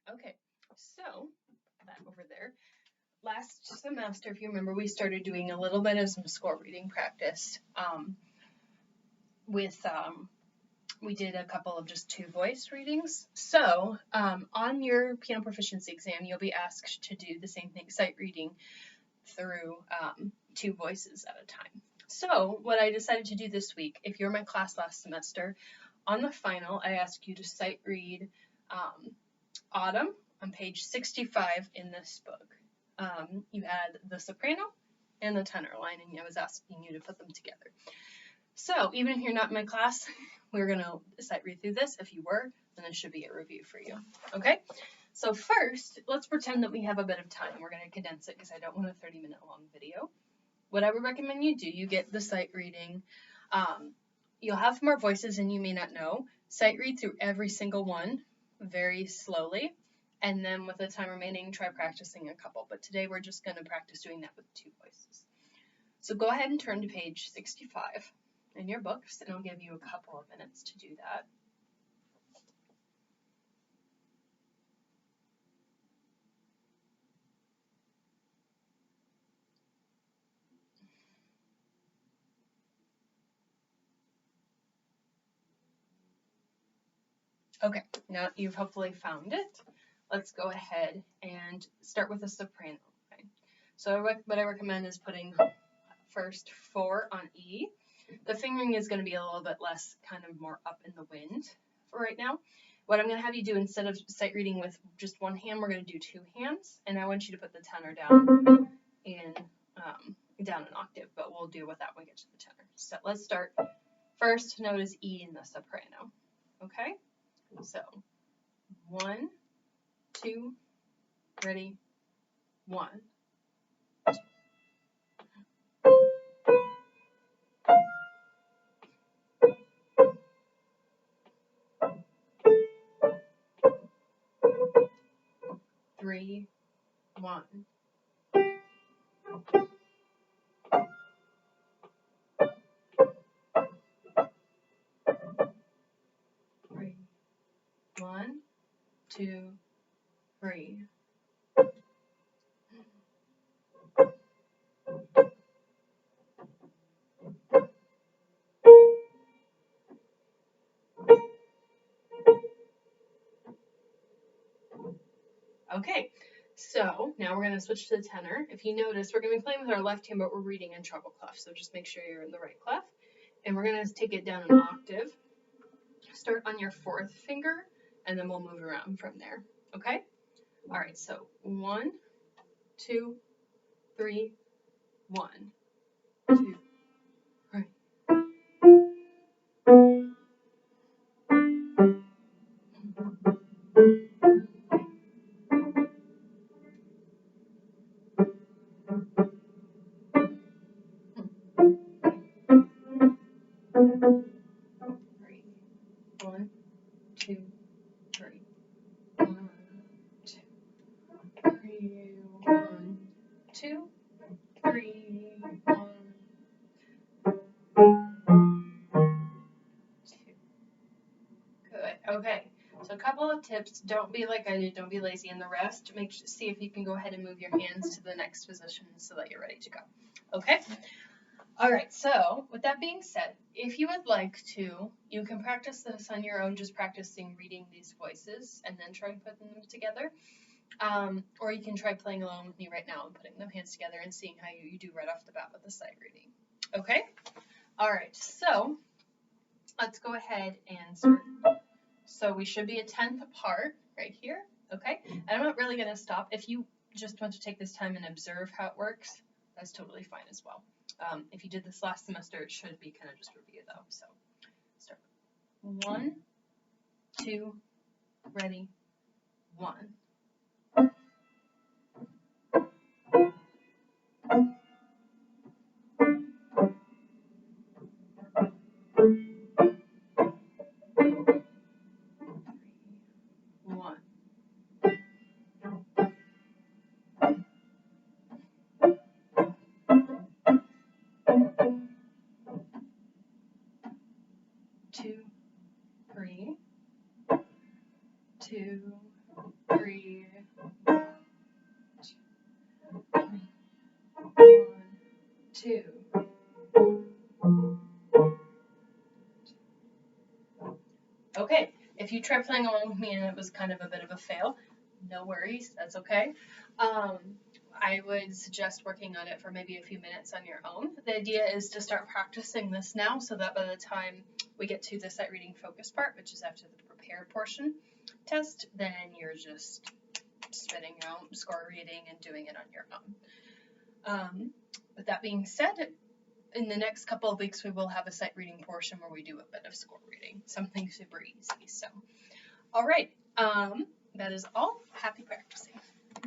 Okay, so that over there. Last semester, if you remember, we started doing a little bit of some score reading practice with we did a couple of just two voice readings. So on your piano proficiency exam, you'll be asked to do the same thing, sight reading through two voices at a time. So what I decided to do this week, if you're in my class last semester, on the final, I asked you to sight read Autumn on page 65 in this book. You had the soprano and the tenor line, and I was asking you to put them together. So even if you're not in my class, we're going to sight read through this. If you were, then this should be a review for you. Okay? So first, let's pretend that we have a bit of time. We're going to condense it because I don't want a 30-minute long video. What I would recommend you do, you get the sight reading. You'll have more voices and you may not know. Sight read through every single one very slowly. And then with the time remaining, try practicing a couple. But today we're just going to practice doing that with two voices. So go ahead and turn to page 65 in your books, and I'll give you a couple of minutes to do that. Okay, now you've hopefully found it. Let's go ahead and start with a soprano. Okay. So what I recommend is putting first 4 on E. The fingering is going to be a little bit less, kind of more up in the wind for right now. What I'm going to have you do, instead of sight reading with just one hand, we're going to do two hands, and I want you to put the tenor down in down an octave, but we'll deal with that when we get to the tenor. So let's start. First note is E in the soprano. Okay, so 1, 2, ready, 1. 3, 1. 3, 1, 2, 3. Okay, so now we're going to switch to the tenor. If you notice, we're going to be playing with our left hand, but we're reading in treble clef, so just make sure you're in the right clef. And we're going to take it down an octave. Start on your 4th finger, and then we'll move around from there. Okay? All right, so 1, 2, 3, 1, 2, 3. Three. 1, 2, 3. 1, 2, 3. 1, 2, 3. 1, 2. Good. Okay. So a couple of tips. Don't be like I did. Don't be lazy. And the rest, see if you can go ahead and move your hands to the next position so that you're ready to go. Okay? All right. So with that being said, if you would like to, you can practice this on your own, just practicing reading these voices and then try putting them together. Or you can try playing along with me right now and putting them hands together and seeing how you do right off the bat with the sight reading. Okay? All right. So let's go ahead and start. So we should be a 10th apart right here, okay? And I'm not really going to stop. If you just want to take this time and observe how it works, that's totally fine as well. If you did this last semester, it should be kind of just review though. So start. 1, 2, ready, 1. 1. 2, 3. 2, 3, 1, 2. Okay, if you tried playing along with me and it was kind of a bit of a fail, no worries, that's okay. I would suggest working on it for maybe a few minutes on your own. The idea is to start practicing this now so that by the time we get to the sight reading focus part, which is after the prepared portion test, then you're just spitting out score reading and doing it on your own. With that being said, in the next couple of weeks, we will have a sight reading portion where we do a bit of score reading, something super easy. So, all right, that is all. Happy practicing.